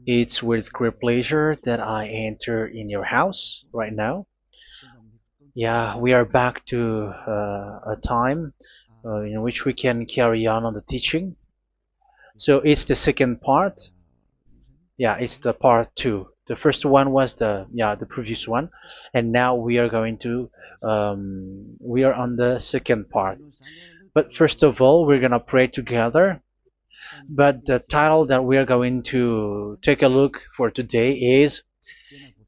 It's with great pleasure that I enter in your house right now. Yeah, we are back to a time in which we can carry on the teaching. So it's the second part. Yeah, it's the part two. The first one was the previous one, and now we are going to we are on the second part. But first of all, we're gonna pray together. But the title that we are going to take a look for today is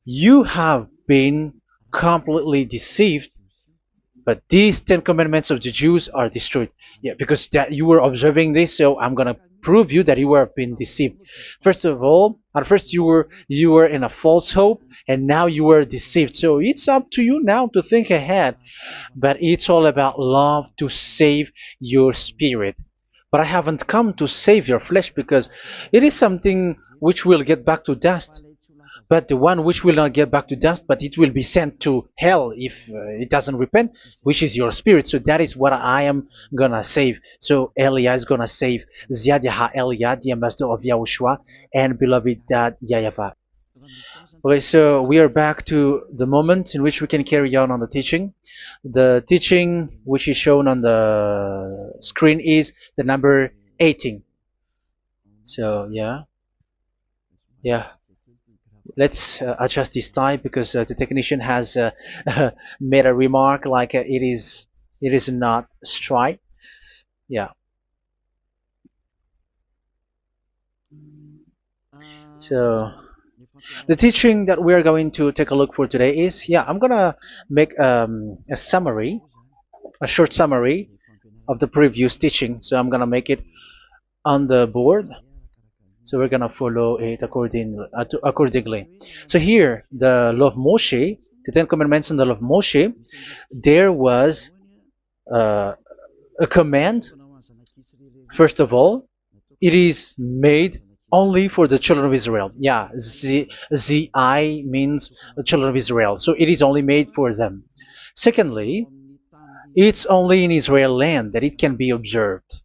"You have been completely deceived, but these Ten Commandments of the Jews are destroyed." Yeah, because that you were observing this, so I'm gonna prove you that you were being deceived. First of all, at first you were in a false hope, and now you were deceived. So it's up to you now to think ahead. But it's all about love to save your spirit. But I haven't come to save your flesh because it is something which will get back to dust. But the one which will not get back to dust, but it will be sent to hell if it doesn't repent, which is your spirit. So that is what I am gonna save. So Elia is gonna save Ziadiha Elia, the ambassador of Yahushua, and beloved dad YAHVAH. Okay, so we are back to the moment in which we can carry on the teaching. The teaching which is shown on the screen is the number 18. So yeah, let's adjust this time because the technician has made a remark like it is not straight. Yeah. So the teaching that we are going to take a look for today is, I'm gonna make a summary, a short summary of the previous teaching. So I'm gonna make it on the board. So we're gonna follow it accordingly. So here, the law of Moshe, the Ten Commandments and the law of Moshe, there was uh, a command. First of all, it is made only for the children of Israel. Yeah, Z-I means the children of Israel. So it is only made for them. Secondly, it's only in Israel land that it can be observed.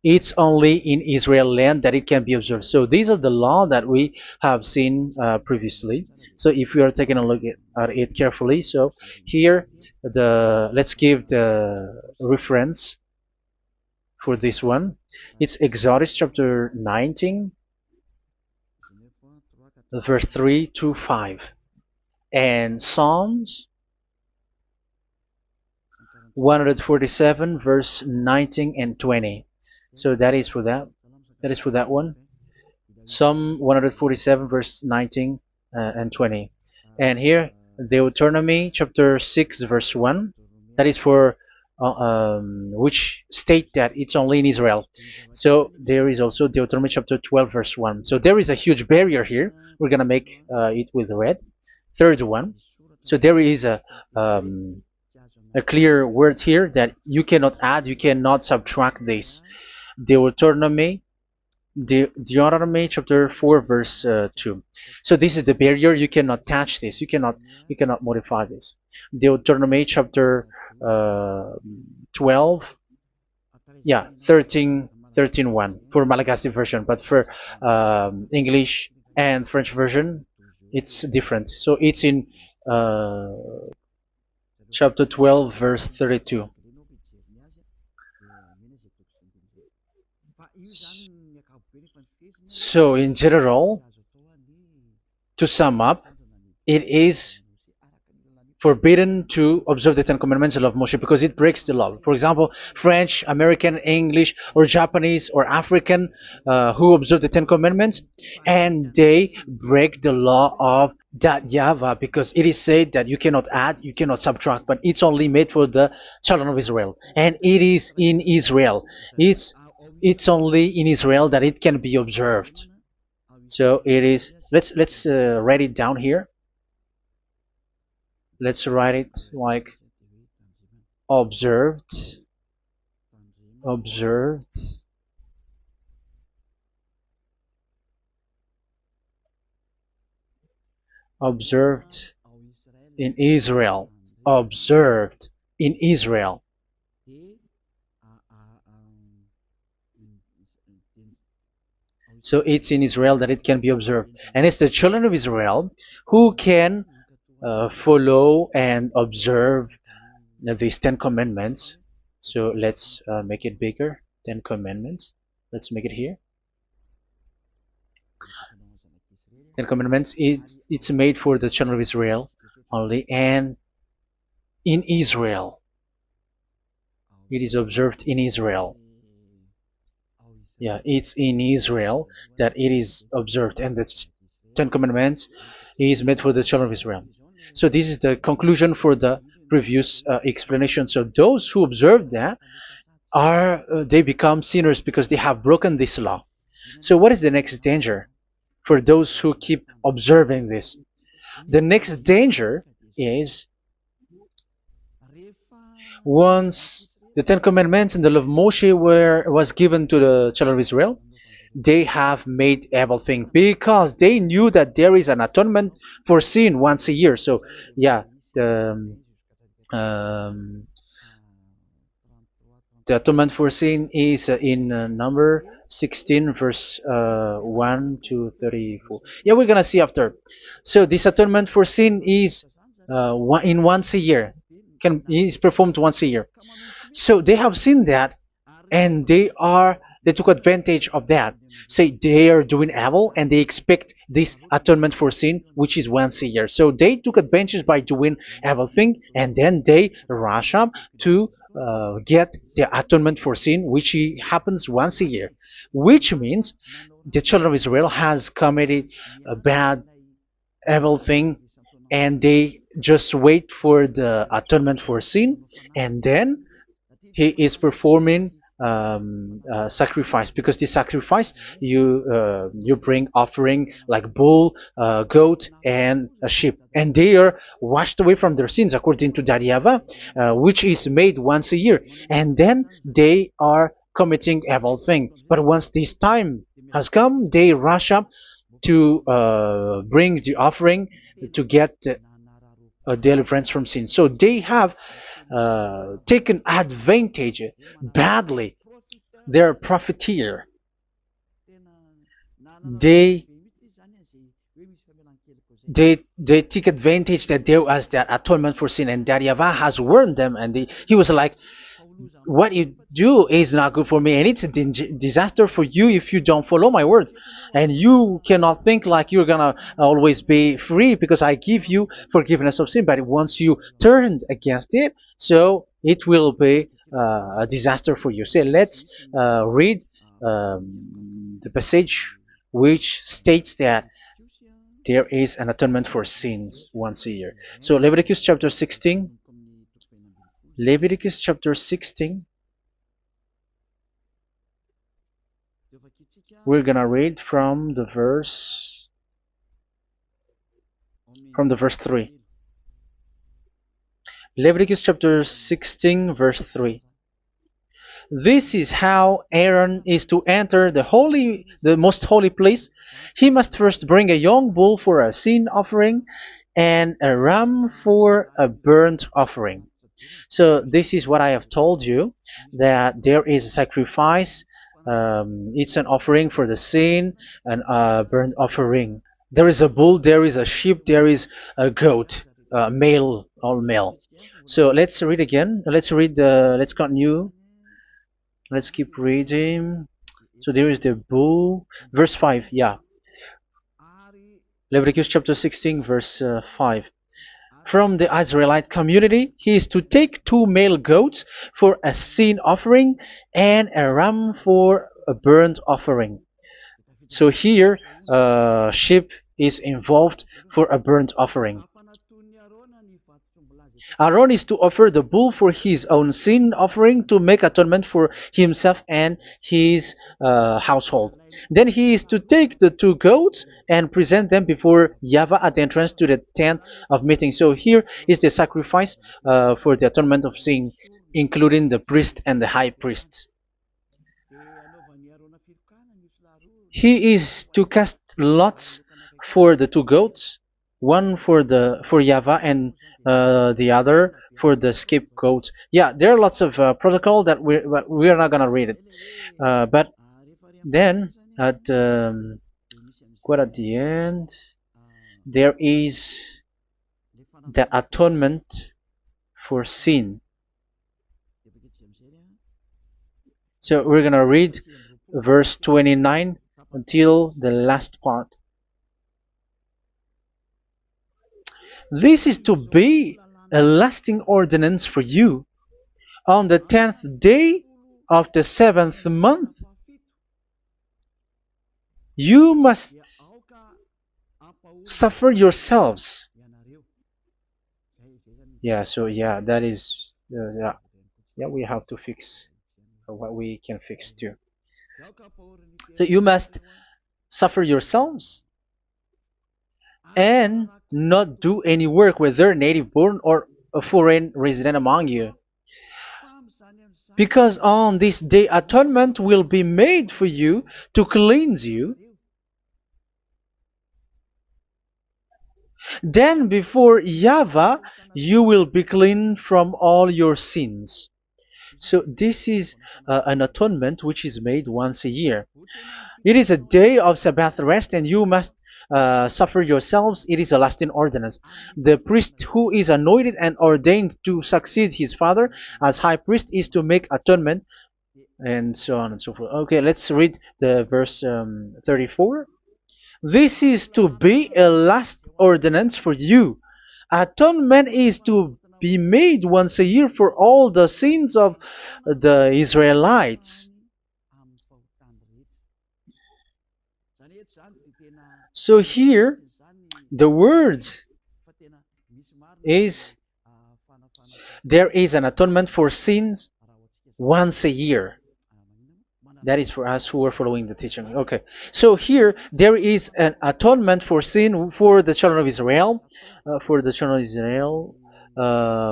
It's only in Israel land that it can be observed. So these are the law that we have seen previously. So if we are taking a look at it carefully, so here let's give the reference for this one. It's Exodus chapter 19, verse 3 to 5, and Psalms 147, verse 19 and 20. So that is for that. That is for that one. Psalm 147, verse 19 and 20. And here, Deuteronomy chapter 6, verse 1. That is for which state that it's only in Israel. So there is also Deuteronomy chapter 12, verse 1. So there is a huge barrier here. We're going to make it with red. Third one. So there is a clear word here that you cannot add, you cannot subtract this. Deuteronomy chapter 4, verse 2. So this is the barrier. You cannot touch this. You cannot modify this. Deuteronomy chapter 12, 13 1 for Malagasy version, but for English and French version, it's different. So it's in chapter 12, verse 32. So in general, to sum up, it is forbidden to observe the Ten Commandments, the law of Moshe, because it breaks the law. For example, French, American, English, or Japanese, or African who observe the Ten Commandments, and they break the law of that YAHVAH, because it is said that you cannot add, you cannot subtract, but it's only made for the children of Israel, and it is in Israel. It's only in Israel that it can be observed. So it is. Let's write it down here. Let's write it like observed, observed, observed in Israel, observed in Israel. So it's in Israel that it can be observed, and it's the children of Israel who can follow and observe these 10 commandments. So let's make it bigger. 10 commandments. Let's make it here. 10 commandments. It's made for the children of Israel only, and in Israel. It is observed in Israel. Yeah, it's in Israel that it is observed, and the 10 Commandments is made for the children of Israel. So this is the conclusion for the previous explanation. So those who observe that are they become sinners because they have broken this law. So what is the next danger for those who keep observing this? The next danger is once the 10 Commandments and the law of Moshe was given to the children of Israel, they have made everything because they knew that there is an atonement for sin once a year. So yeah, um, the atonement for sin is in number 16 verse 1 to 34. Yeah, we're gonna see after. So this atonement for sin is in once a year, is performed once a year. So they have seen that, and they took advantage of that. Say they are doing evil and they expect this atonement for sin, which is once a year. So they took advantage by doing evil thing, and then they rush up to get the atonement for sin, which happens once a year, which means the children of Israel has committed a bad evil thing, and they just wait for the atonement for sin, and then he is performing sacrifice, because the sacrifice you bring offering like bull, goat, and a sheep, and they are washed away from their sins according to that YAHVAH, which is made once a year, and then they are committing evil thing. But once this time has come, they rush up to bring the offering to get deliverance from sin. So they have taken advantage badly. They're a profiteer. They they take advantage that there was that atonement for sin, and that YAHVAH has warned them, and he was like, what you do is not good for me, and it's a disaster for you if you don't follow my words, and you cannot think like you're gonna always be free because I give you forgiveness of sin, but once you turned against it, so it will be a disaster for you. So let's read the passage which states that there is an atonement for sins once a year. So Leviticus chapter 16. Leviticus chapter 16. We're gonna read from the verse 3. Leviticus chapter 16 verse 3. This is how Aaron is to enter the most holy place. He must first bring a young bull for a sin offering and a ram for a burnt offering. So this is what I have told you, that there is a sacrifice. It's an offering for the sin, and a burnt offering. There is a bull, there is a sheep, there is a goat, male, all male. So let's read again. Let's continue. Let's keep reading. So there is the bull, verse 5. Yeah, Leviticus chapter 16 verse 5. From the Israelite community, he is to take 2 male goats for a sin offering and a ram for a burnt offering. So here, sheep is involved for a burnt offering. Aaron is to offer the bull for his own sin offering to make atonement for himself and his household. Then he is to take the 2 goats and present them before YAHVAH at the entrance to the tent of meeting. So here is the sacrifice for the atonement of sin, including the priest and the high priest. He is to cast lots for the 2 goats, one for YAHVAH and the other for the scapegoat. Yeah, there are lots of protocol that we're not gonna read it, but then At quite at the end, there is the atonement for sin. So we're gonna read verse 29 until the last part. This is to be a lasting ordinance for you. On the 10th day of the 7th month, you must suffer yourselves. Yeah, so yeah, that is, yeah, we have to fix what we can fix too. So you must suffer yourselves and not do any work, whether native born or a foreign resident among you. Because on this day atonement will be made for you to cleanse you. Then before YAHVAH you will be clean from all your sins. So this is an atonement which is made once a year. It is a day of Sabbath rest, and you must suffer yourselves. It is a lasting ordinance. The priest who is anointed and ordained to succeed his father as high priest is to make atonement, and so on and so forth. Okay, let's read the verse 34. This is to be a last ordinance for you. Atonement is to be made once a year for all the sins of the Israelites. So here, the words is there is an atonement for sins once a year. That is for us who are following the teaching. Okay, so here there is an atonement for sin for the children of Israel,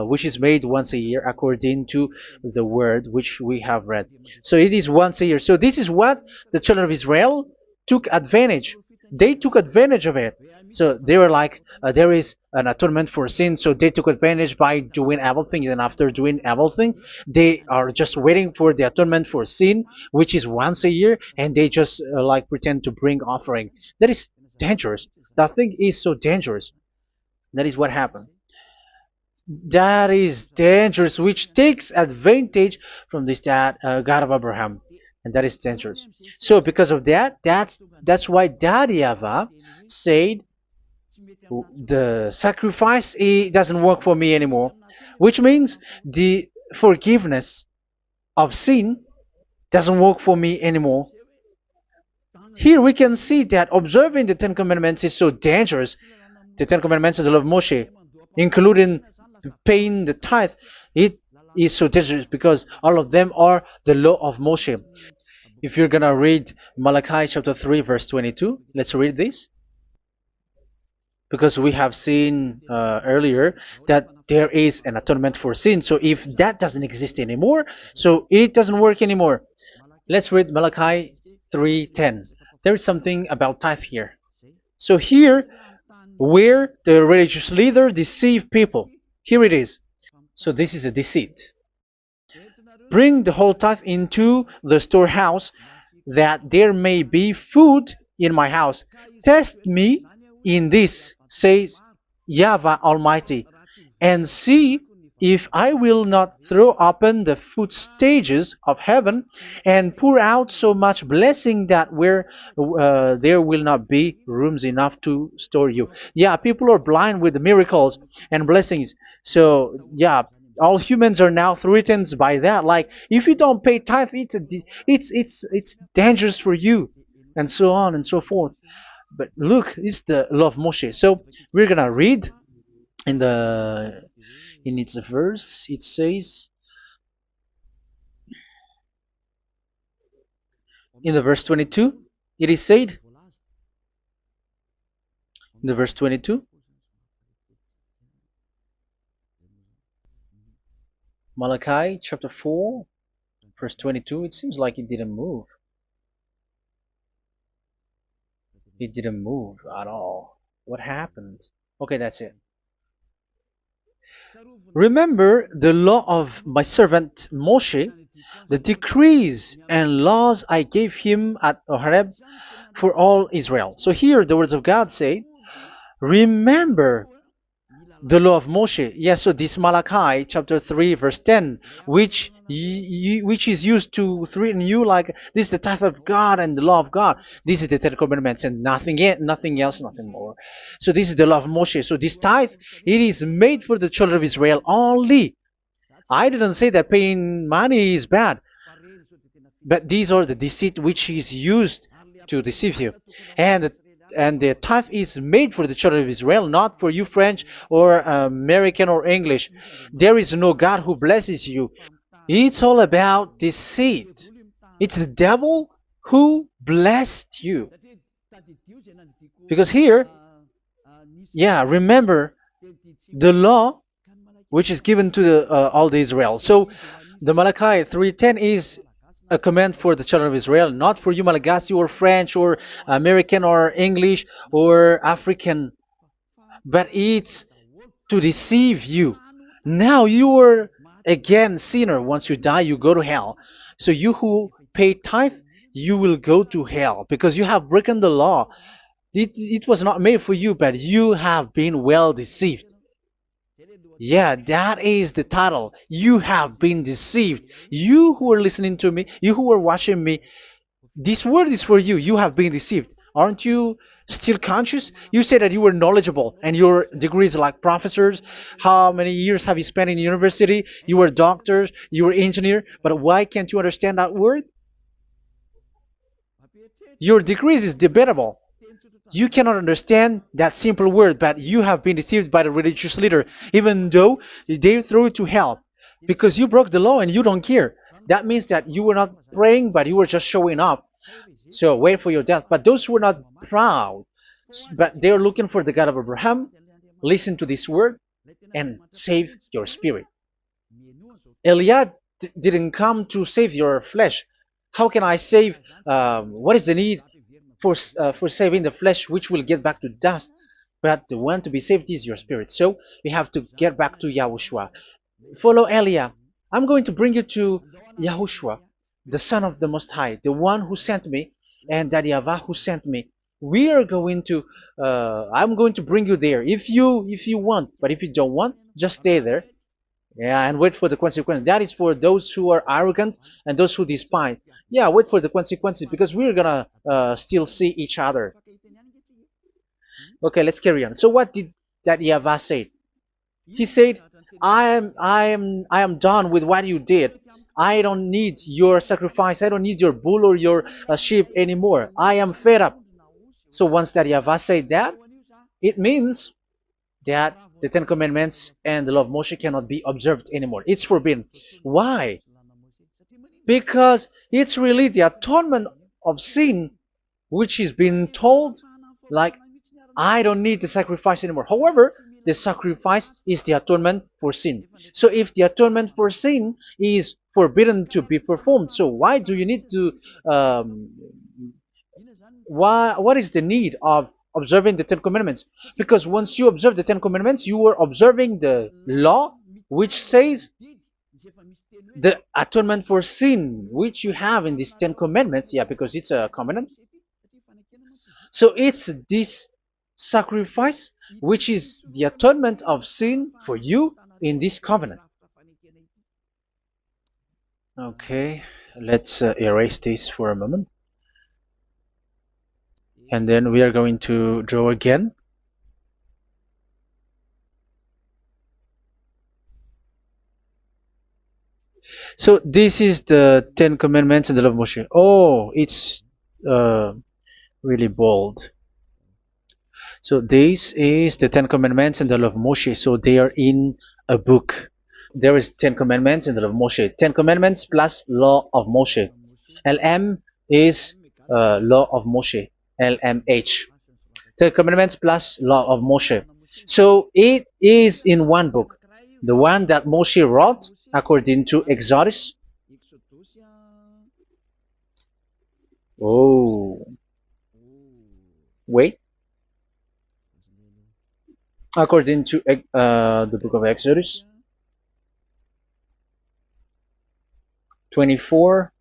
which is made once a year according to the word which we have read. So it is once a year. So this is what the children of Israel took advantage. They took advantage of it. So they were like, there is an atonement for sin. So they took advantage by doing everything, and after doing everything, they are just waiting for the atonement for sin, which is once a year, and they just like pretend to bring offering. That is dangerous. That thing is so dangerous. That is what happened. That is dangerous, which takes advantage from this God of Abraham, and that is dangerous. So because of that, that's why Daddy Ava said the sacrifice it doesn't work for me anymore, which means the forgiveness of sin doesn't work for me anymore. Here we can see that observing the Ten Commandments is so dangerous. The Ten Commandments of the law of Moshe, including paying the tithe, it is so dangerous because all of them are the law of Moshe. If you're gonna read Malachi chapter 3 verse 22, let's read this. Because we have seen earlier that there is an atonement for sin. So if that doesn't exist anymore, so it doesn't work anymore. Let's read Malachi 3:10. There is something about tithe here. So here, where the religious leader deceive people, here it is. So this is a deceit. Bring the whole tithe into the storehouse, that there may be food in my house. Test me in this, says YAHVAH Almighty, and see if I will not throw open the food stages of heaven and pour out so much blessing that where there will not be rooms enough to store you. Yeah, people are blind with the miracles and blessings. So yeah, all humans are now threatened by that. Like if you don't pay tithe, it's dangerous for you, and so on and so forth. But look, it's the law of Moshe. So we're gonna read in the in its verse. It says in the verse 22. It is said in the verse 22. Malachi chapter 4 verse 22. It seems like it didn't move. It didn't move at all. What happened? Okay, that's it. Remember the law of my servant Moshe, the decrees and laws I gave him at Horeb for all Israel. So here the words of God say, remember the law of Moshe. Yes, so this Malachi chapter 3 verse 10, which is used to threaten you like this is the tithe of God and the law of God. This is the Ten Commandments and nothing yet, nothing else, nothing more. So this is the law of Moshe. So this tithe, it is made for the children of Israel only. I didn't say that paying money is bad, but these are the deceit which is used to deceive you. And the tithe is made for the children of Israel, not for you French or American or English. There is no God who blesses you. It's all about deceit. It's the devil who blessed you. Because here, yeah, remember the law which is given to all the Israel. So the Malachi 3:10 is a command for the children of Israel, not for you Malagasy or French or American or English or African, but it's to deceive you. Now you are again sinner. Once you die, you go to hell. So you who pay tithe, you will go to hell because you have broken the law. It was not made for you, but you have been well deceived. Yeah, that is the title. You have been deceived. You who are listening to me, you who are watching me, this word is for you. You have been deceived. Aren't you still conscious? You said that you were knowledgeable and your degrees like professors. How many years have you spent in university? You were doctors, you were engineer, but why can't you understand that word? Your degrees is debatable. You cannot understand that simple word, but you have been deceived by the religious leader, even though they threw you to hell because you broke the law and you don't care. That means that you were not praying, but you were just showing up. So wait for your death. But those who are not proud, but they are looking for the God of Abraham, listen to this word and save your spirit. Eliad didn't come to save your flesh. How can I save? What is the need for saving the flesh, which will get back to dust? But the one to be saved is your spirit. So we have to get back to YAHOSHUAH. Follow Eliah. I'm going to bring you to YAHOSHUAH, the Son of the Most High, the one who sent me, and that YAHVAH who sent me. We are going to. I'm going to bring you there if you want, but if you don't want, just stay there. Yeah, and wait for the consequences. That is for those who are arrogant and those who despise. Yeah, wait for the consequences because we're gonna still see each other. Okay, let's carry on. So what did that YAHVAH say? He said, I am done with what you did. I don't need your sacrifice. I don't need your bull or your sheep anymore. I am fed up. So once that YAHVAH said that, it means that the Ten Commandments and the law of Moshe cannot be observed anymore. It's forbidden. Why? Because it's really the atonement of sin which is being told like I don't need the sacrifice anymore. However, the sacrifice is the atonement for sin. So if the atonement for sin is forbidden to be performed, so why do you need to what is the need of observing the Ten Commandments? Because once you observe the Ten Commandments, you are observing the law which says the atonement for sin which you have in these Ten Commandments. Yeah, because it's a covenant. So it's this sacrifice which is the atonement of sin for you in this covenant. Okay, let's erase this for a moment. And then we are going to draw again. So this is the Ten Commandments and the law of Moshe. Oh, it's really bold. So this is the Ten Commandments and the law of Moshe. So they are in a book. There is Ten Commandments and the law of Moshe. Ten Commandments plus law of Moshe. LM is law of Moshe. LMH. Ten Commandments plus law of Moshe. So it is in one book. The one that Moshe wrote according to Exodus. Oh, wait. according to the book of Exodus 24,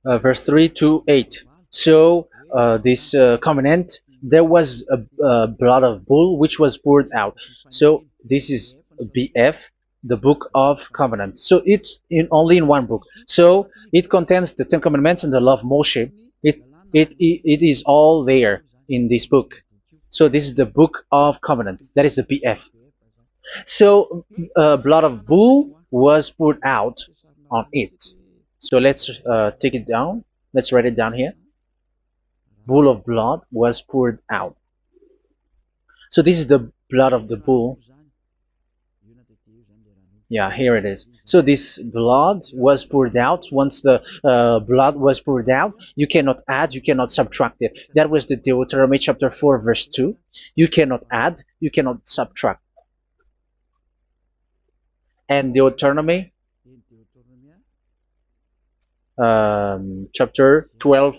verse 3 to 8. So this covenant, there was a blood of bull which was poured out. So this is BF, the book of covenant. So it's only in one book. So it contains the Ten Commandments and the law of Moshe. It is all there in this book. So this is the book of covenant. That is the BF. So blood of bull was poured out on it. So let's take it down. Let's write it down here. Bull of blood was poured out. So this is the blood of the bull. Yeah, here it is. So this blood was poured out. Once the blood was poured out, you cannot add, you cannot subtract it. That was the Deuteronomy chapter 4, verse 2. You cannot add, you cannot subtract. And Deuteronomy chapter 12,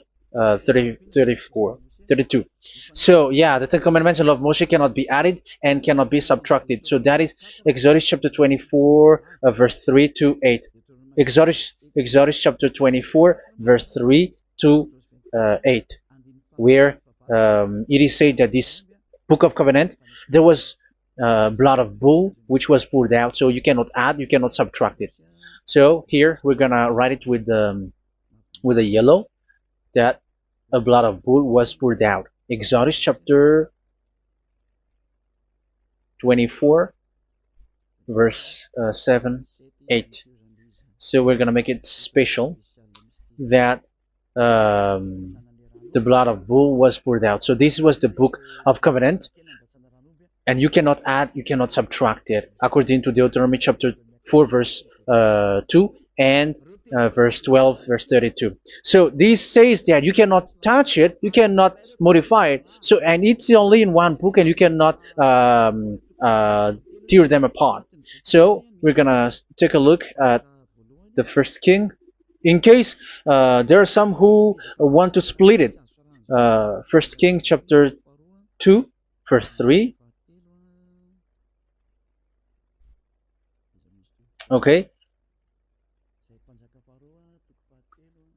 32. So yeah, the Ten Commandments and law of Moshe cannot be added and cannot be subtracted. So that is Exodus chapter 24, verse 3 to 8. Exodus chapter 24, verse 3 to 8, where it is said that this book of covenant, there was blood of bull which was poured out. So you cannot add, you cannot subtract it. So here we're gonna write it with a yellow, that a blood of bull was poured out. Exodus chapter 24, verse 7, 8. So we're gonna make it special that the blood of bull was poured out. So this was the book of covenant, and you cannot add, you cannot subtract it, according to Deuteronomy chapter 4, verse 2 and verse 12, verse 32. So this says that you cannot touch it, you cannot modify it. So, and it's only in one book, and you cannot tear them apart. So we're gonna take a look at the first king, in case there are some who want to split it. First King chapter 2, verse 3. Okay.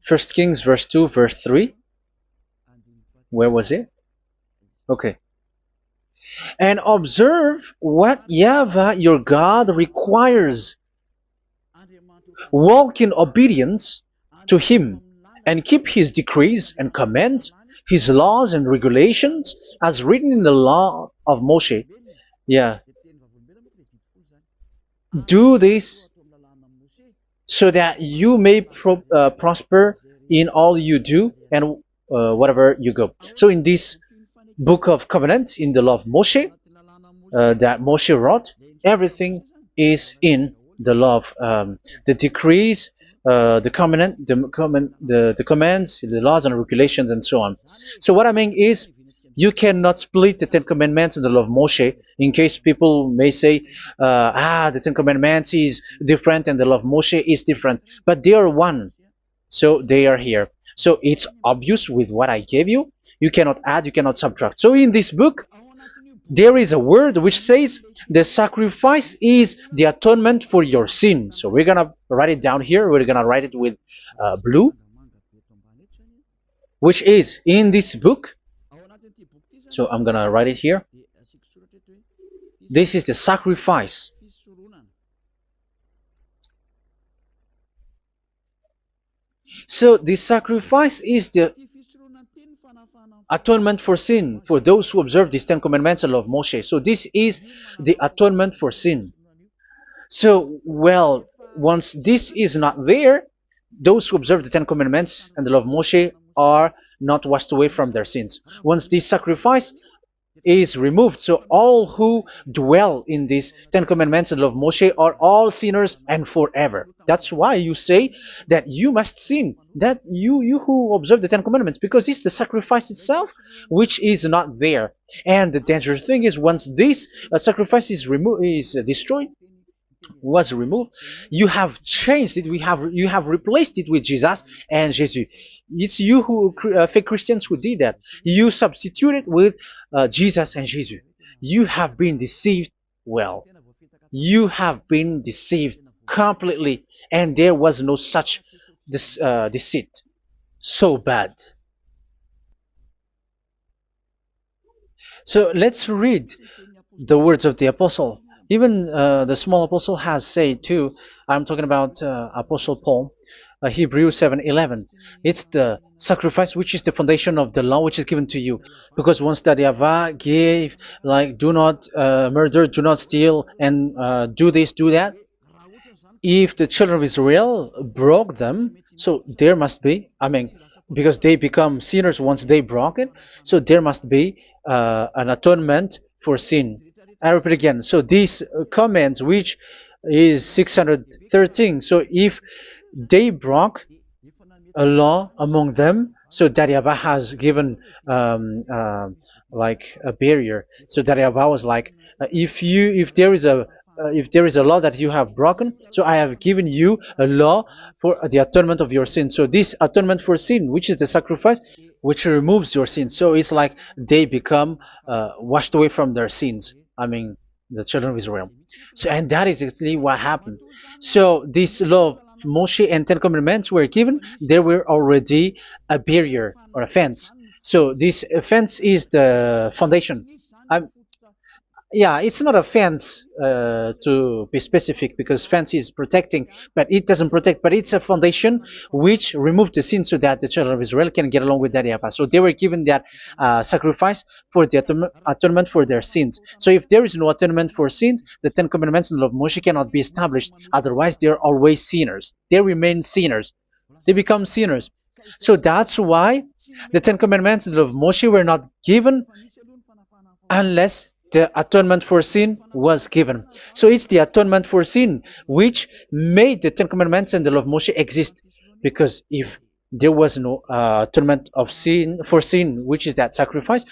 First Kings verse 2, verse 3. Where was it? Okay. And observe what YAHVAH your God requires. Walk in obedience to Him, and keep His decrees and commands, His laws and regulations, as written in the law of Moshe. Yeah. Do this so that you may prosper in all you do and whatever you go. So in this book of covenant, in the law of Moshe, that Moshe wrote, everything is in the law of the decrees, the covenant, the commands, the laws and regulations, and so on. So what I mean is, you cannot split the Ten Commandments and the law of Moshe, in case people may say, the Ten Commandments is different and the law of Moshe is different. But they are one. So they are here. So it's obvious with what I gave you. You cannot add, you cannot subtract. So in this book, there is a word which says the sacrifice is the atonement for your sin. So we're going to write it down here. We're going to write it with blue, which is in this book. So I'm going to write it here. This is the sacrifice. So the sacrifice is the atonement for sin for those who observe these Ten Commandments and law of Moshe. So this is the atonement for sin. So, well, once this is not there, those who observe the Ten Commandments and the law of Moshe are not washed away from their sins. Once this sacrifice is removed, so all who dwell in these Ten Commandments and law of Moshe are all sinners and forever. That's why you say that you must sin, that you who observe the Ten Commandments, because it's the sacrifice itself which is not there. And the dangerous thing is, once this sacrifice is destroyed, was removed, you have changed it. You have replaced it with Jesus and Jesus. It's you who fake Christians who did that. You substituted with Jesus and Jesus. You have been deceived. Well, you have been deceived completely, and there was no such deceit. So bad. So let's read the words of the apostle. Even the small apostle has said too. I'm talking about Apostle Paul, Hebrews 7:11. It's the sacrifice which is the foundation of the law which is given to you. Because once that Yahweh gave, like, do not murder, do not steal, and do this, do that. If the children of Israel broke them, so there must be, I mean, because they become sinners once they broke it, so there must be an atonement for sin. I repeat again. So these comments, which is 613, so if they broke a law among them, so Daryaba has given like a barrier. So Daryaba was like, if there is a law that you have broken, so I have given you a law for the atonement of your sin. So this atonement for sin, which is the sacrifice, which removes your sin. So it's like they become washed away from their sins. I mean, the children of Israel. So, and that is actually what happened. So this law of Moshe and Ten Commandments were given. There were already a barrier or a fence. So this fence is the foundation. I, yeah, it's not a fence to be specific, because fence is protecting, but it doesn't protect. But it's a foundation which removed the sin so that the children of Israel can get along with that Yahweh. So they were given that sacrifice for the atonement for their sins. So if there is no atonement for sins, the Ten Commandments and the law of Moshe cannot be established. Otherwise, they are always sinners. They remain sinners. They become sinners. So that's why the Ten Commandments and the law of Moshe were not given unless the atonement for sin was given. So it's the atonement for sin which made the Ten Commandments and the law of Moshe exist. Because if there was no atonement of sin for sin, which is that sacrifice,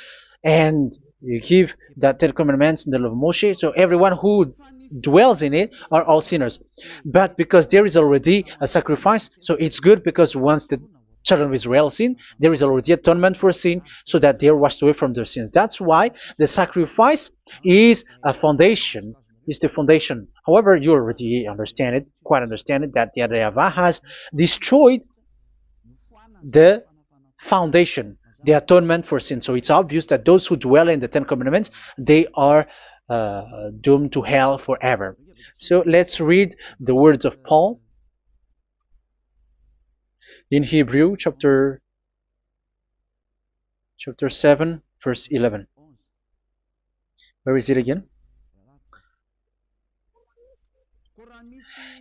and you give that Ten Commandments and the law of Moshe, so everyone who dwells in it are all sinners. But because there is already a sacrifice, so it's good, because once the children of Israel sin, there is already atonement for sin, so that they are washed away from their sins. That's why the sacrifice is a foundation, is the foundation. However, you already understand it, quite understand it, that the Yahweh has destroyed the foundation, the atonement for sin. So it's obvious that those who dwell in the Ten Commandments, they are doomed to hell forever. So let's read the words of Paul in Hebrew chapter 7 verse 11. Where is it again?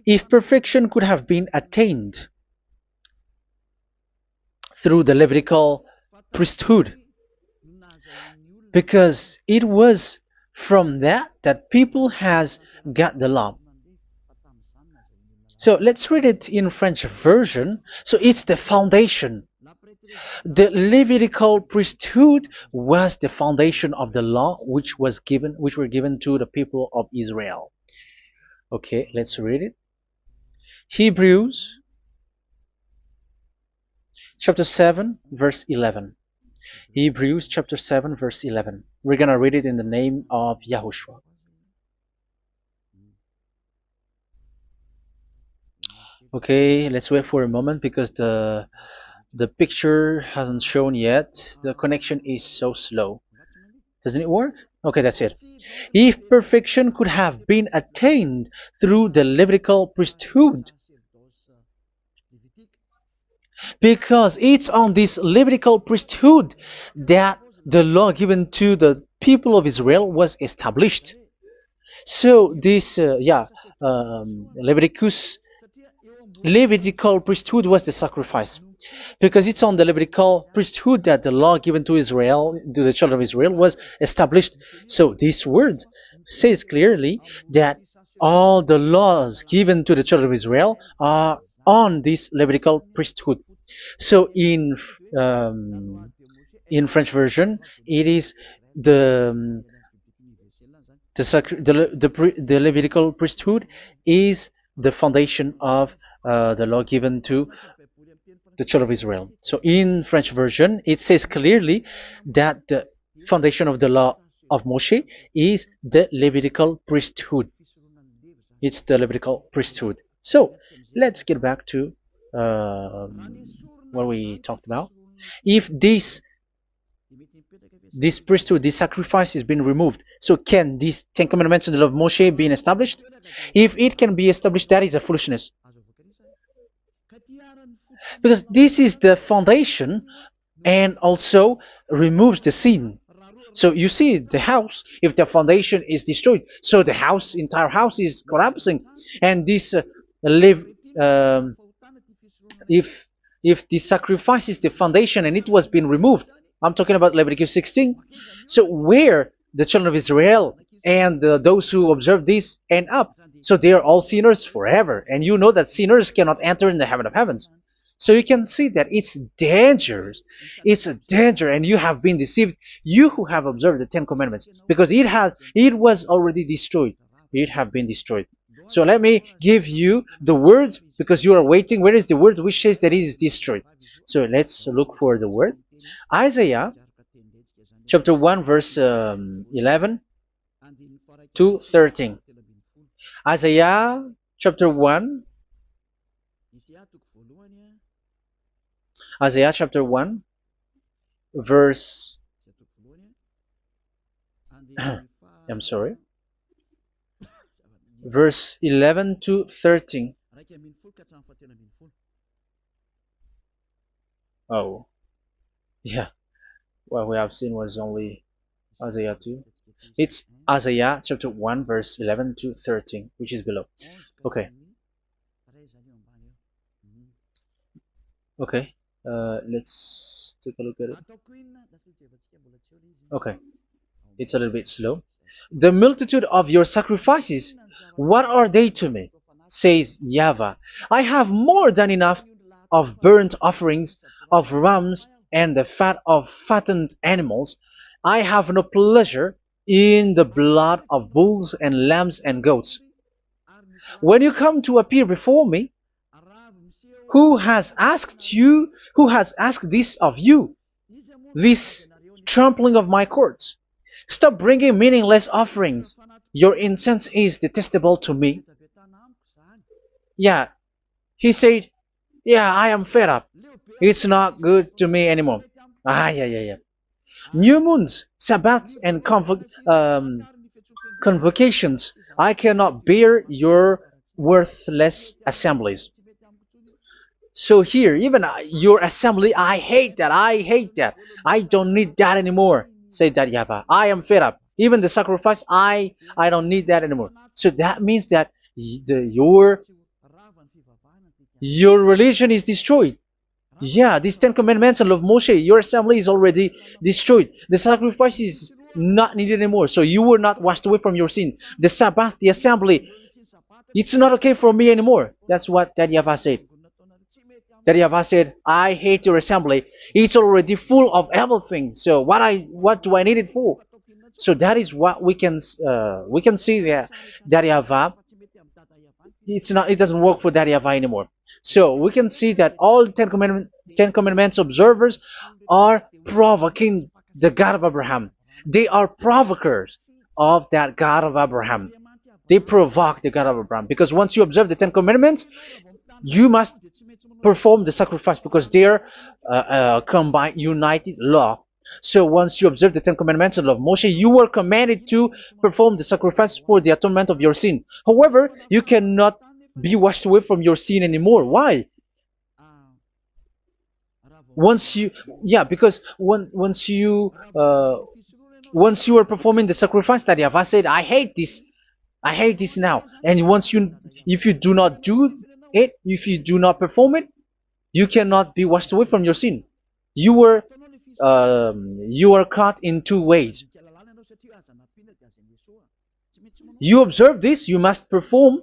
If perfection could have been attained through the Levitical priesthood, because it was from that people has got the law. So let's read it in French version. So it's the foundation. The Levitical priesthood was the foundation of the law which were given to the people of Israel. Okay, let's read it. Hebrews chapter 7 verse 11. Hebrews chapter 7 verse 11. We're going to read it in the name of YAHOSHUAH. Okay, let's wait for a moment, because the picture hasn't shown yet. The connection is so slow. Doesn't it work? Okay, that's it. If perfection could have been attained through the Levitical priesthood, because it's on this Levitical priesthood that the law given to the people of Israel was established. So this, Levitical priesthood was the sacrifice, because it's on the Levitical priesthood that the law given to Israel, to the children of Israel, was established. So this word says clearly that all the laws given to the children of Israel are on this Levitical priesthood. So in French version, it is the Levitical priesthood is the foundation of the law given to the children of Israel. So in French version, it says clearly that the foundation of the law of Moshe is the Levitical priesthood. It's the Levitical priesthood. So let's get back to what we talked about. If this priesthood, this sacrifice is being removed, so can these Ten Commandments and the law of Moshe be established? If it can be established, that is a foolishness. Because this is the foundation and also removes the sin. So you see the house, if the foundation is destroyed, so the house, entire house is collapsing. And this live, if the sacrifice is the foundation and it was being removed, I'm talking about Leviticus 16. So where the children of Israel and those who observe this end up? So they are all sinners forever. And you know that sinners cannot enter in the heaven of heavens. So you can see that it's dangerous. It's a danger, and you have been deceived, you who have observed the Ten Commandments, because it was already destroyed. It have been destroyed. So let me give you the words, because you are waiting. Where is the word which says that it is destroyed? So let's look for the word. Isaiah chapter 1 verse 11 to 13. Isaiah chapter 1. Isaiah chapter 1 verse I'm sorry, verse 11 to 13. Oh, yeah, what we have seen was only Isaiah 2. It's Isaiah chapter 1 verse 11 to 13, which is below. Okay. Okay. Let's take a look at it. Okay, it's a little bit slow. The multitude of your sacrifices, what are they to me? Says YAHVAH. I have more than enough of burnt offerings, of rams, and the fat of fattened animals. I have no pleasure in the blood of bulls and lambs and goats. When you come to appear before me, who has asked this of you, this trampling of my courts? Stop bringing meaningless offerings. Your incense is detestable to me. Yeah, he said, yeah, I am fed up. It's not good to me anymore. Yeah. New moons, Sabbaths, and convocations. I cannot bear your worthless assemblies. So here, even your assembly, I hate that. I don't need that anymore. Say that, YAHVAH. I am fed up. Even the sacrifice, I don't need that anymore. So that means that your religion is destroyed. Yeah, these Ten Commandments and love Moshe, your assembly is already destroyed. The sacrifice is not needed anymore. So you were not washed away from your sin. The Sabbath, the assembly, it's not okay for me anymore. That's what that YAHVAH said. That YAHVAH said, I hate your assembly. It's already full of everything. So what do I need it for? So that is what we can see there. That YAHVAH, it doesn't work for that YAHVAH anymore. So we can see that all Ten Commandments observers are provoking the God of Abraham. They are provokers of that God of Abraham. They provoke the God of Abraham, because once you observe the Ten Commandments, you must perform the sacrifice, because they are combined, united law. So once you observe the Ten Commandments and love Moshe, you were commanded to perform the sacrifice for the atonement of your sin. However, you cannot be washed away from your sin anymore. Why? Because once you are performing the sacrifice, that YAHVAH said, I hate this now. And if you do not do it, if you do not perform it, you cannot be washed away from your sin. You are caught in two ways. You observe this, you must perform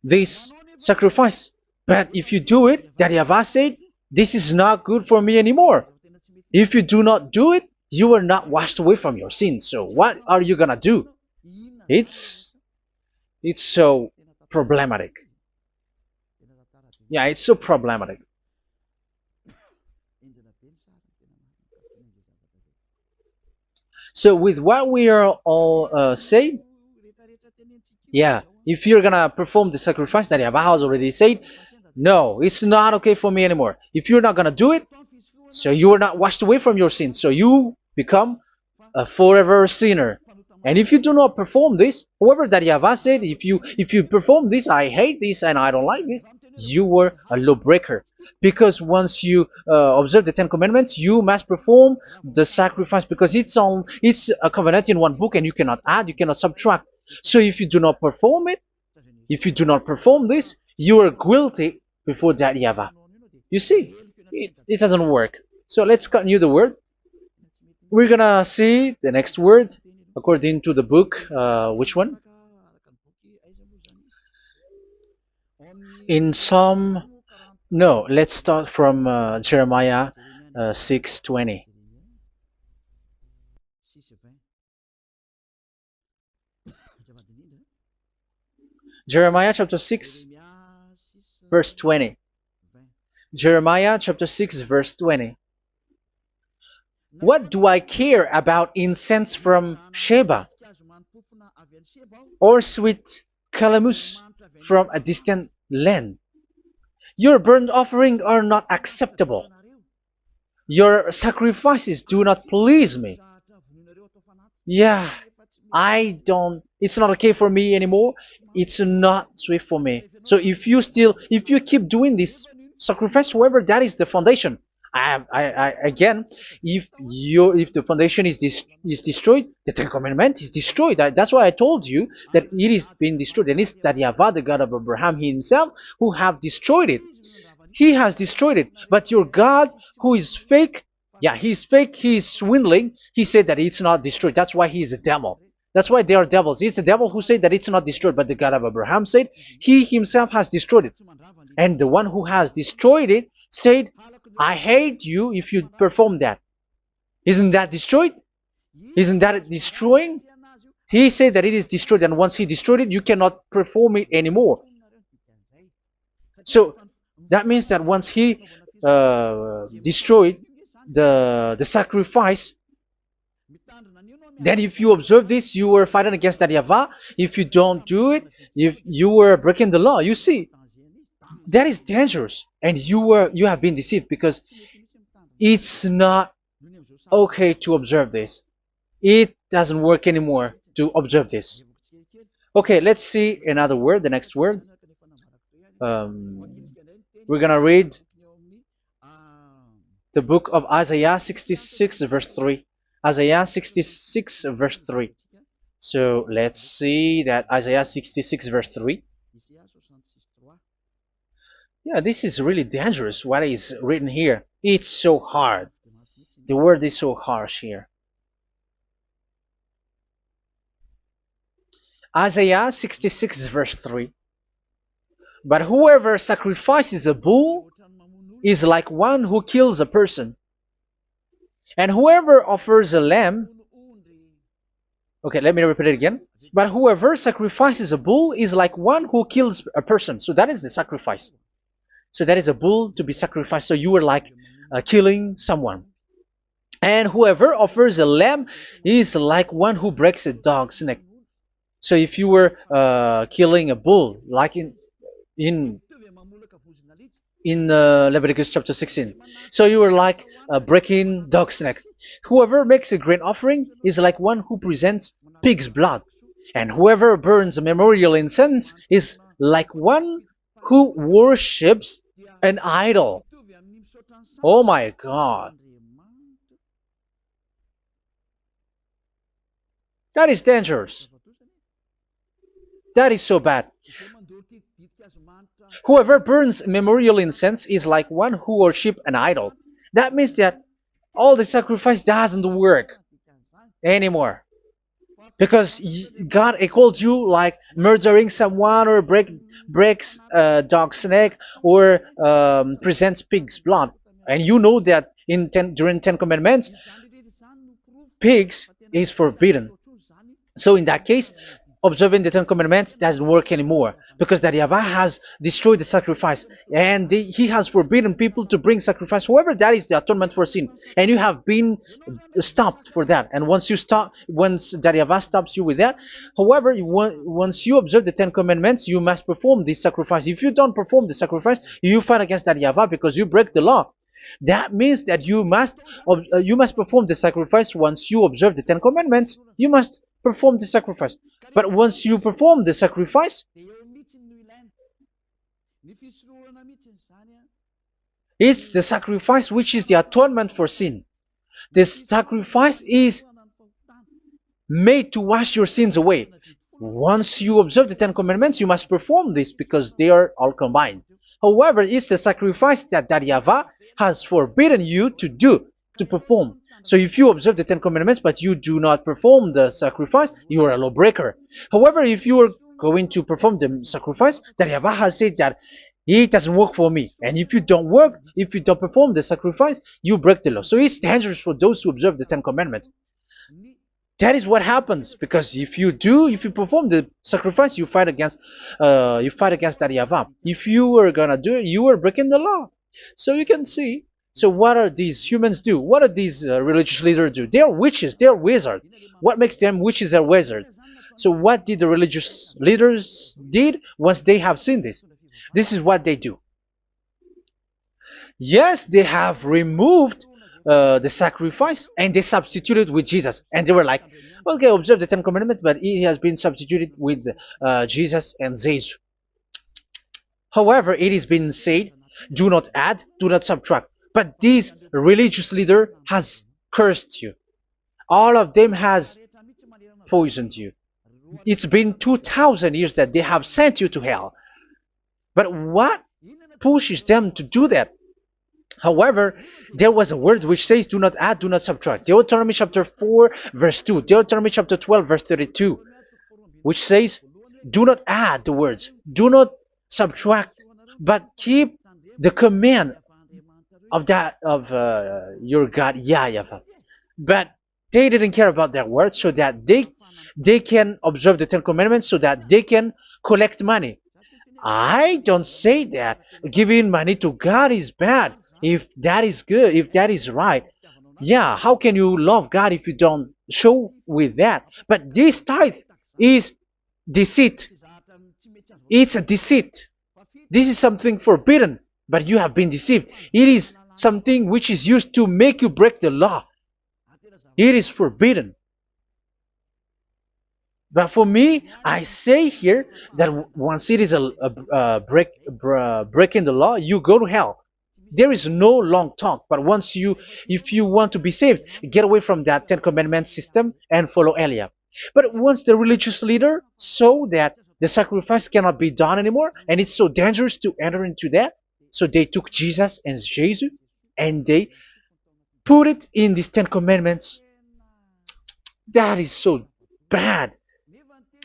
this sacrifice. But if you do it, that YAHVAH said, this is not good for me anymore. If you do not do it, you are not washed away from your sin. So what are you gonna do? It's so problematic. Yeah, it's so problematic. So with what we are all saying, yeah, if you're gonna perform the sacrifice that Yahweh has already said, no, it's not okay for me anymore. If you're not gonna do it, so you are not washed away from your sins, so you become a forever sinner. And if you do not perform this, whoever that Yahweh said, if you perform this, I hate this and I don't like this, you were a lawbreaker. Because once you observe the Ten Commandments, you must perform the sacrifice because it's a covenant in one book and you cannot add, you cannot subtract. So if you do not perform it, if you do not perform this, you are guilty before that Yahweh. You see, it doesn't work. So let's continue the word. We're gonna see the next word according to the book. Which one? In Psalm. No, let's start from Jeremiah 6:20. Jeremiah chapter 6, verse 20. Jeremiah chapter 6, verse 20. What do I care about incense from Sheba or sweet calamus from a distant land? Your burnt offerings are not acceptable. Your sacrifices do not please me. Yeah, it's not okay for me anymore. It's not sweet for me. So if you keep doing this sacrifice, however, that is the foundation. Again, if the foundation is destroyed, the Ten Commandment is destroyed. That's why I told you that it is being destroyed, and it's that Yahweh, the God of Abraham himself, who have destroyed it. He has destroyed it. But your God, who is fake, yeah, he's fake, he's swindling. He said that it's not destroyed. That's why he is a devil. That's why they are devils. It's the devil who said that it's not destroyed, but the God of Abraham said he himself has destroyed it. And the one who has destroyed it said, I hate you if you perform that. Isn't that destroyed? Isn't that destroying? He said that it is destroyed, and once he destroyed it, you cannot perform it anymore. So that means that once he destroyed the sacrifice, then if you observe this, you were fighting against that Yahweh. If you don't do it, if you were breaking the law, you see, that is dangerous, and you have been deceived because it's not okay to observe this. It doesn't work anymore to observe this. Okay, let's see another word, the next word. We're gonna read the book of Isaiah 66 verse 3. Isaiah 66 verse 3. So let's see that Isaiah 66 verse 3. Yeah, this is really dangerous what is written here. It's so hard. The word is so harsh here. Isaiah 66 verse 3. But whoever sacrifices a bull is like one who kills a person. And whoever offers a lamb... Okay, let me repeat it again. But whoever sacrifices a bull is like one who kills a person. So that is the sacrifice. So that is a bull to be sacrificed. So you are like killing someone. And whoever offers a lamb is like one who breaks a dog's neck. So if you were killing a bull, like in Leviticus chapter 16, so you were like breaking dog's neck. Whoever makes a grain offering is like one who presents pig's blood, and whoever burns a memorial incense is like one who worships an idol. Oh my God. That is dangerous. That is so bad. Whoever burns memorial incense is like one who worships an idol. That means that all the sacrifice doesn't work anymore. Because God equals you like murdering someone or breaks a dog's neck or presents pig's blood. And you know that during Ten Commandments, pigs is forbidden. So in that case, observing the Ten Commandments doesn't work anymore because that Yahweh has destroyed the sacrifice and he has forbidden people to bring sacrifice. However, that is the atonement for sin, and you have been stopped for that. And once you stop, once that Yahweh stops you with that, however, once you observe the Ten Commandments, you must perform this sacrifice. If you don't perform the sacrifice, you fight against that Yahweh because you break the law. That means that you must perform the sacrifice. Once you observe the Ten Commandments, you must perform the sacrifice. But once you perform the sacrifice, it's the sacrifice which is the atonement for sin. This sacrifice is made to wash your sins away. Once you observe the Ten Commandments, you must perform this because they are all combined. However, it's the sacrifice that Yahweh has forbidden you to do, to perform. So if you observe the Ten Commandments but you do not perform the sacrifice, you are a lawbreaker. However, if you are going to perform the sacrifice, that Yahweh has said that it doesn't work for me. And if you don't perform the sacrifice, you break the law. So it's dangerous for those who observe the Ten Commandments. That is what happens, because if you perform the sacrifice, you fight against that Yahweh. If you are gonna do it, you are breaking the law. So you can see. So what are these humans do? What are these religious leaders do? They are witches. They are wizards. What makes them witches and wizards? So what did the religious leaders did once they have seen this? This is what they do. Yes, they have removed the sacrifice and they substituted with Jesus, and they were like, okay, observe the Ten Commandments, but it has been substituted with Jesus and Jesus. However, it has been said, do not add, do not subtract. But this religious leader has cursed you. All of them has poisoned you. It's been 2,000 years that they have sent you to hell. But what pushes them to do that? However, there was a word which says, do not add, do not subtract. Deuteronomy chapter 4, verse 2. Deuteronomy chapter 12, verse 32. Which says, do not add the words. Do not subtract. But keep the command of your God, Yahvah. But they didn't care about their words, so that they can observe the Ten Commandments, so that they can collect money. I don't say that giving money to God is bad. If that is good, if that is right, yeah, how can you love God if you don't show with that? But this tithe is deceit. It's a deceit. This is something forbidden, but you have been deceived. It is something which is used to make you break the law. It is forbidden. But for me, I say here that once it is breaking the law, you go to hell. There is no long talk. But if you want to be saved, get away from that Ten Commandments system and follow Eliab. But once the religious leader saw that the sacrifice cannot be done anymore, and it's so dangerous to enter into that, so they took Jesus and Jesus and they put it in these Ten Commandments. That is so bad.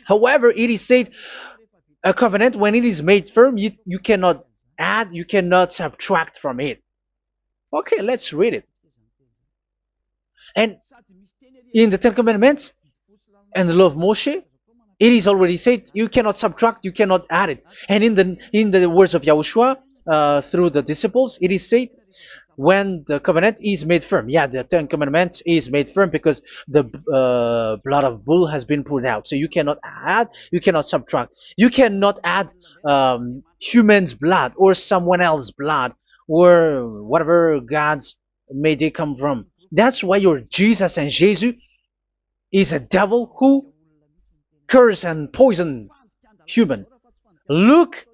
However, it is said, a covenant, when it is made firm, you cannot add, you cannot subtract from it. Okay, let's read it. And in the Ten Commandments and the law of Moshe, it is already said, you cannot subtract, you cannot add it. And in the words of YAHOSHUAH, through the disciples, it is said, when the covenant is made firm. Yeah, the Ten Commandments is made firm because the blood of bull has been poured out. So you cannot add, you cannot subtract. You cannot add human's blood or someone else's blood or whatever gods may they come from. That's why your Jesus and Jesus is a devil who curse and poison human. Look,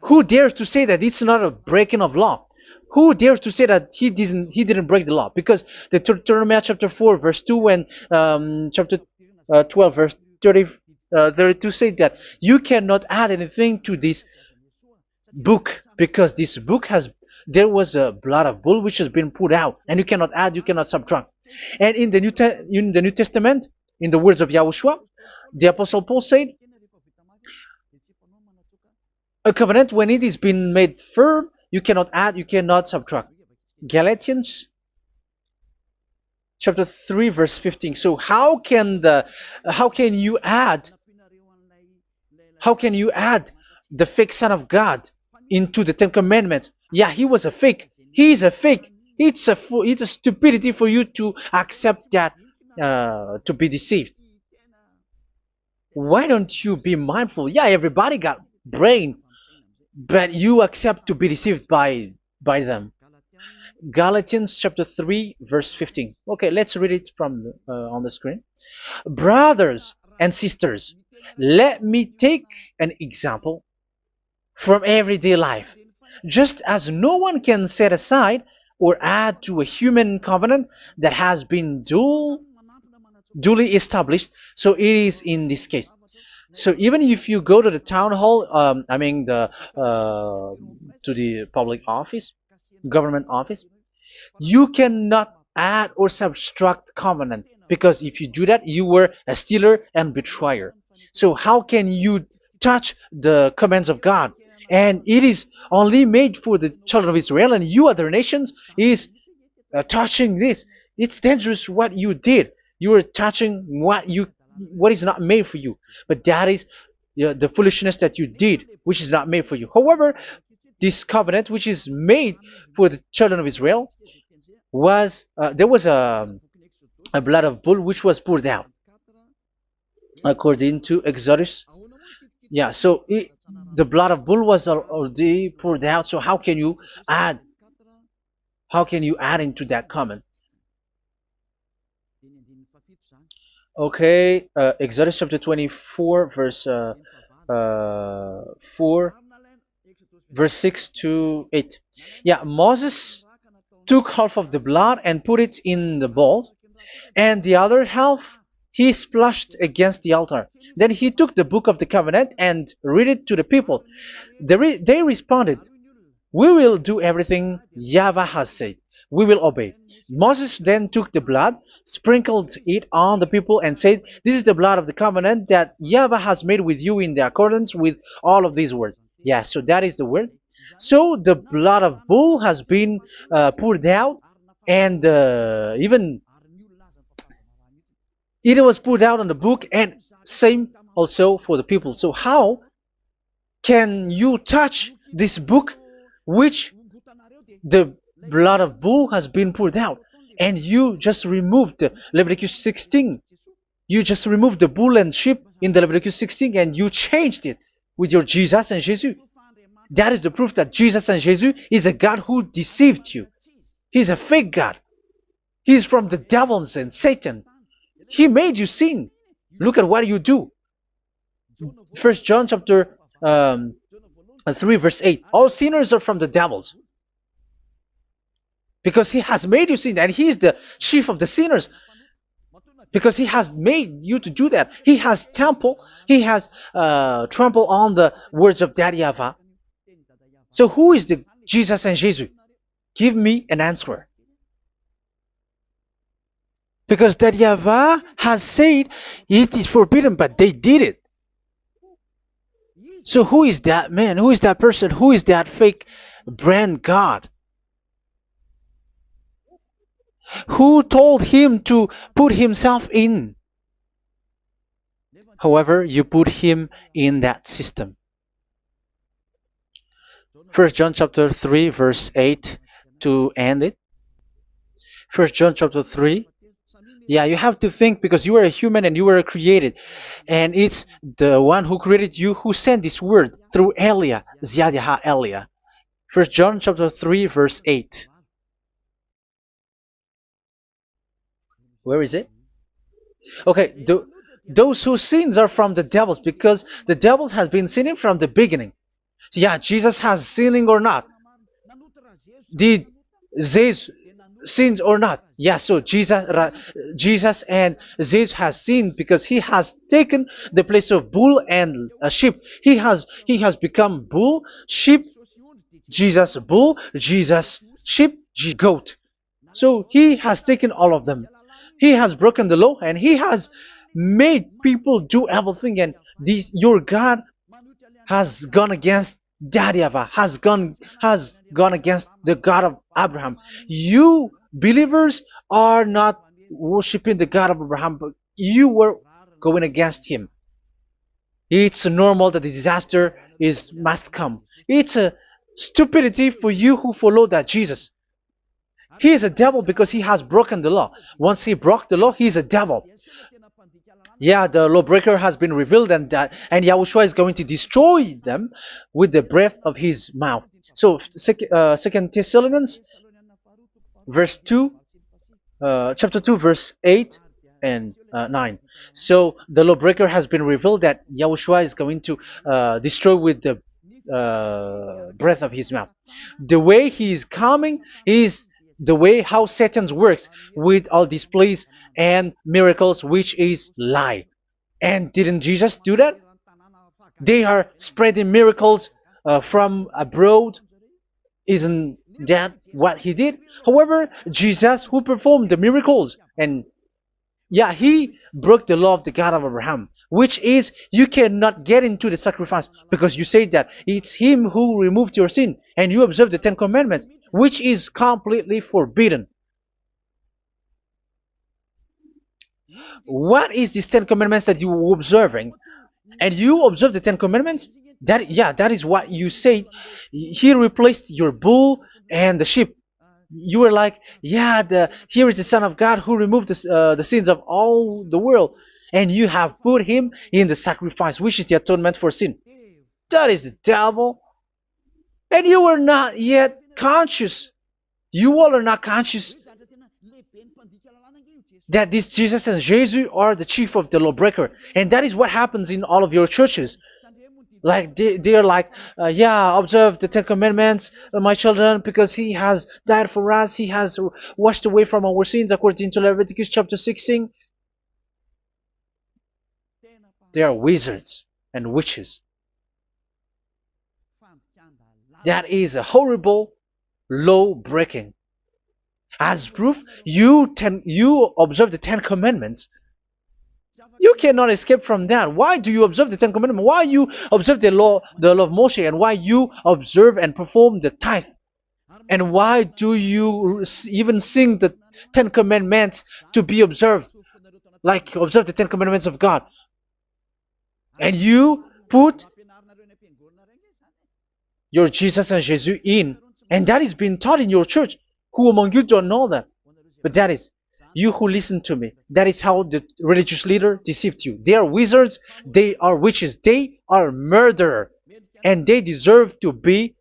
who dares to say that it's not a breaking of law? Who dares to say that he didn't break the law? Because the Deuteronomy chapter 4 verse 2 and chapter 12 verse 32 say that you cannot add anything to this book, because this book there was a blood of bull which has been put out, and you cannot add, you cannot subtract. And in the New Testament, in the words of YAHOSHUAH, the Apostle Paul said, a covenant, when it is been made firm, you cannot add, you cannot subtract. Galatians chapter 3 verse 15. So how can you add How can you add the fake Son of God into the Ten Commandments? Yeah, he was a fake. He is a fake. It's a stupidity for you to accept that, to be deceived. Why don't you be mindful? Yeah, everybody got brain, but you accept to be deceived by them. Galatians chapter 3 verse 15. Okay, let's read it from on the screen. Brothers and sisters, let me take an example from everyday life. Just as no one can set aside or add to a human covenant that has been duly established, so it is in this case. So even if you go to the town hall, I mean to the public office, government office, you cannot add or subtract covenant, because if you do that, you were a stealer and betrayer. So how can you touch the commands of God? And it is only made for the children of Israel, and you other nations is touching this. It's dangerous what you did. You were touching what is not made for you. But that is, the foolishness that you did, which is not made for you. However, this covenant, which is made for the children of Israel, was there was a blood of bull which was poured out according to Exodus. Yeah, so the blood of bull was already poured out. So add how can you add into that comment? Okay, Exodus chapter 24 verse 4, verse 6 to 8. Yeah, Moses took half of the blood and put it in the bowl, and the other half he splashed against the altar. Then he took the book of the covenant and read it to the people. They responded, "We will do everything YAHVAH has said. We will obey." Moses then took the blood, sprinkled it on the people, and said, "This is the blood of the covenant that YAHVAH has made with you in the accordance with all of these words." Yeah, so that is the word. So the blood of bull has been poured out, and even it was poured out on the book, and same also for the people. So how can you touch this book which the blood of bull has been poured out, and you just removed Leviticus 16? You just removed the bull and sheep in the Leviticus 16, and you changed it with your Jesus and Jesus. That is the proof that Jesus and Jesus is a God who deceived you. He's a fake God. He's from the devils and Satan. He made you sin. Look at what you do. First John chapter 3 verse 8. All sinners are from the devils, because he has made you sin, and he is the chief of the sinners, because he has made you to do that. He has trampled on the words of Daddy YAHVAH. So who is the Jesus and Jesus? Give me an answer. Because Daddy YAHVAH has said it is forbidden, but they did it. So who is that man? Who is that person? Who is that fake brand God? Who told him to put himself in? However, you put him in that system. First John chapter 3 verse 8 to end it. First John chapter 3. Yeah, you have to think, because you are a human and you were created. And it's the one who created you who sent this word through Elia, Ziadaha Elia. First John chapter 3 verse 8. Where is it? Okay, those whose sins are from the devils, because the devils has been sinning from the beginning. Yeah, Jesus has sinning or not? Did Jesus sins or not? Yeah, so Jesus and Jesus has sinned, because he has taken the place of bull and a sheep. He has become bull, sheep, Jesus bull, Jesus sheep, Jesus goat. So he has taken all of them. He has broken the law, and he has made people do everything. And your God has gone against Daddy YAHVAH, has gone against the God of Abraham. You believers are not worshiping the God of Abraham, but you were going against him. It's normal that the disaster is must come. It's a stupidity for you who follow that Jesus. He is a devil because he has broken the law. Once he broke the law, he is a devil. Yeah, the lawbreaker has been revealed, and Yahushua is going to destroy them with the breath of his mouth. So, Second Thessalonians, verse 2, chapter 2, verse 8 and 9. So the lawbreaker has been revealed that Yahushua is going to destroy with the breath of his mouth. The way he is coming is the way how Satan works with all displays and miracles, which is lie. And didn't Jesus do that? They are spreading miracles from abroad. Isn't that what he did? However, Jesus, who performed the miracles, and yeah, he broke the law of the God of Abraham, which is you cannot get into the sacrifice because you say that it's him who removed your sin and you observe the Ten Commandments, which is completely forbidden. What is these Ten Commandments that you were observing? And you observe the Ten Commandments? That is what you said. He replaced your bull and the sheep. You were like, yeah, here is the Son of God who removed the sins of all the world, and you have put him in the sacrifice, which is the atonement for sin. That is the devil, and you are not yet conscious. You all are not conscious that this Jesus and Jesus are the chief of the lawbreaker, and that is what happens in all of your churches. Like they are like, yeah, observe the Ten Commandments, my children, because he has died for us. He has washed away from our sins according to Leviticus chapter 16. They are wizards and witches. That is a horrible law breaking. As proof, you observe the Ten Commandments. You cannot escape from that. Why do you observe the Ten Commandments? Why you observe the law of Moshe, and why you observe and perform the tithe? And why do you even sing the Ten Commandments to be observed? Like observe the Ten Commandments of God. And you put your Jesus and Jesus in. And that is being taught in your church. Who among you don't know that? But that is you who listen to me. That is how the religious leader deceived you. They are wizards. They are witches. They are murderers. And they deserve to be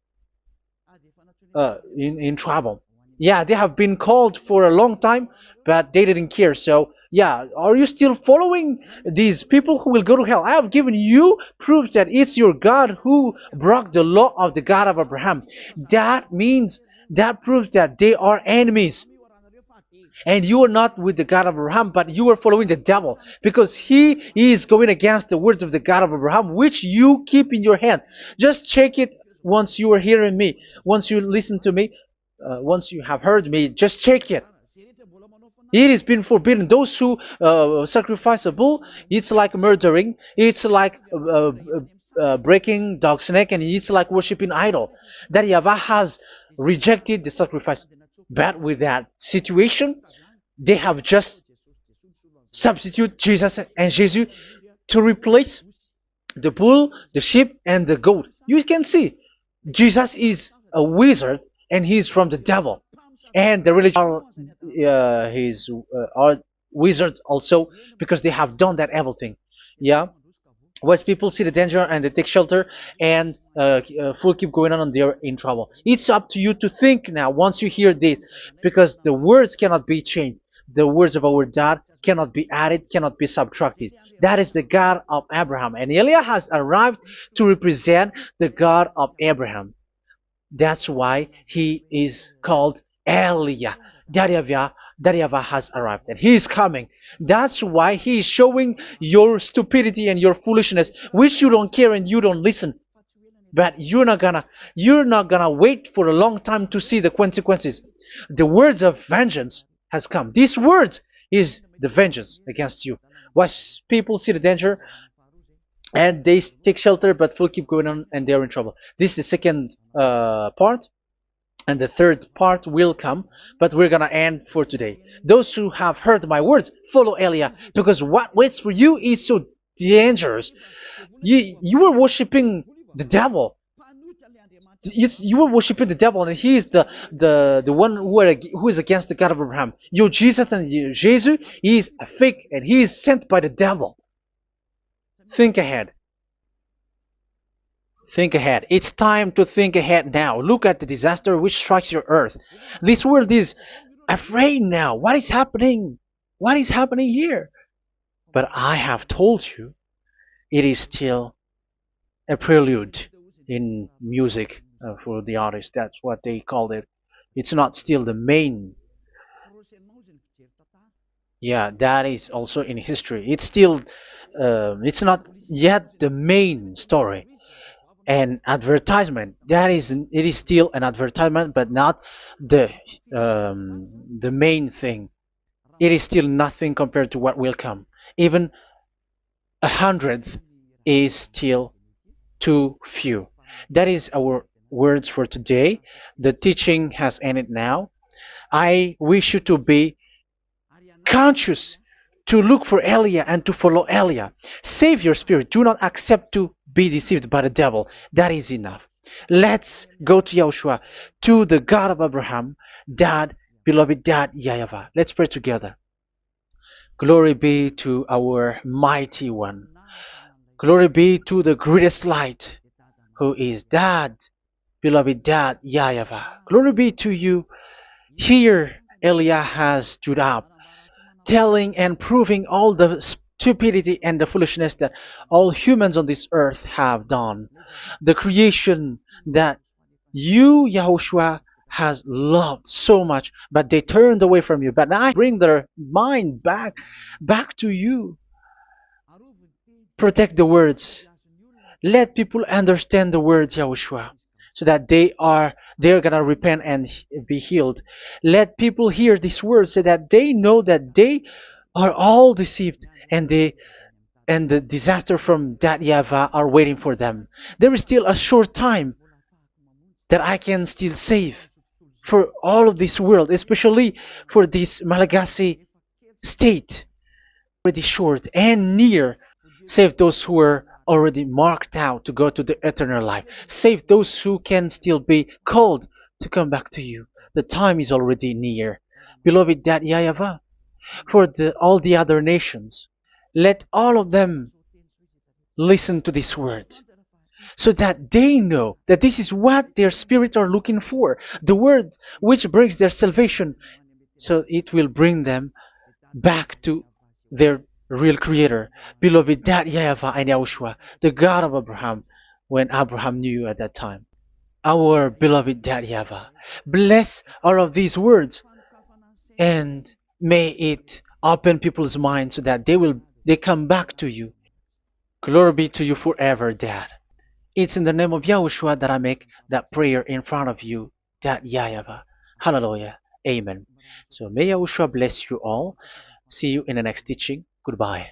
in trouble. Yeah, they have been called for a long time, but they didn't care. So, yeah, are you still following these people who will go to hell? I have given you proof that it's your God who broke the law of the God of Abraham. That proves that they are enemies. And you are not with the God of Abraham, but you are following the devil, because he is going against the words of the God of Abraham, which you keep in your hand. Just check it once you are hearing me, once you listen to me, once you have heard me, just check it. It has been forbidden. Those who sacrifice a bull, it's like murdering, it's like breaking dog's neck, and it's like worshiping idol. That YAHVAH has rejected the sacrifice. But with that situation, they have just substitute Jesus and Jesus to replace the bull, the sheep, and the goat. You can see Jesus is a wizard and he's from the devil. And the religious are wizards also, because they have done that evil thing. Yeah. Once people see the danger and they take shelter, and full keep going on, and they're in trouble. It's up to you to think now once you hear this, because the words cannot be changed. The words of our God cannot be added, cannot be subtracted. That is the God of Abraham, and Eliah has arrived to represent the God of Abraham. That's why he is called Eliah. YAHVAH has arrived, and he is coming. That's why he is showing your stupidity and your foolishness, which you don't care and you don't listen. But you're not gonna wait for a long time to see the consequences. The words of vengeance has come. These words is the vengeance against you. Once people see the danger and they take shelter, but will keep going on, and they are in trouble. This is the second part. And the third part will come, but we're gonna end for today. Those who have heard my words, follow Eliah, because what waits for you is so dangerous. You were worshiping the devil. You were worshiping the devil, and he is the one who is against the God of Abraham. Your Jesus and your Jesus, he is a fake, and he is sent by the devil. Think ahead. Think ahead. It's time to think ahead now. Look at the disaster which strikes your earth. This world is afraid now. What is happening? What is happening here? But I have told you, it is still a prelude in music for the artist. That's what they called it. It's not still the main. Yeah, that is also in history. It's still, it's not yet the main story. And advertisement, that is, it is still an advertisement, but not the the main thing. It is still nothing compared to what will come. Even a hundredth is still too few. That is our words for today. The teaching has ended now. I wish you to be conscious, to look for Elia and to follow Elia. Save your spirit. Do not accept to be deceived by the devil. That is enough. Let's go to Yahushua, to the God of Abraham, Dad, beloved Dad, YAHVAH. Let's pray together. Glory be to our mighty one. Glory be to the greatest light, who is Dad, beloved Dad, YAHVAH. Glory be to you. Here, Elia has stood up, telling and proving all the stupidity and the foolishness that all humans on this earth have done. The creation that you, Yahushua, has loved so much, but they turned away from you. But now I bring their mind back to you. Protect the words. Let people understand the words, Yahushua, so that they're gonna repent and be healed. Let people hear these words so that they know that they are all deceived, and the disaster from that YAHVAH are waiting for them. There is still a short time that I can still save for all of this world, especially for this Malagasy state. Already short and near. Save those who are already marked out to go to the eternal life. Save those who can still be called to come back to you. The time is already near. Beloved Dad YAHVAH, for all the other nations, let all of them listen to this word, so that they know that this is what their spirits are looking for, the word which brings their salvation, so it will bring them back to their real creator, beloved Dad YAHVAH and Yahushua, the God of Abraham, when Abraham knew you at that time. Our beloved Dad YAHVAH, bless all of these words, and may it open people's minds so that they come back to you. Glory be to you forever, Dad. It's in the name of Yahushua that I make that prayer in front of you, Dad YAHVAH. Hallelujah. Amen. So may Yahushua bless you all. See you in the next teaching. Goodbye.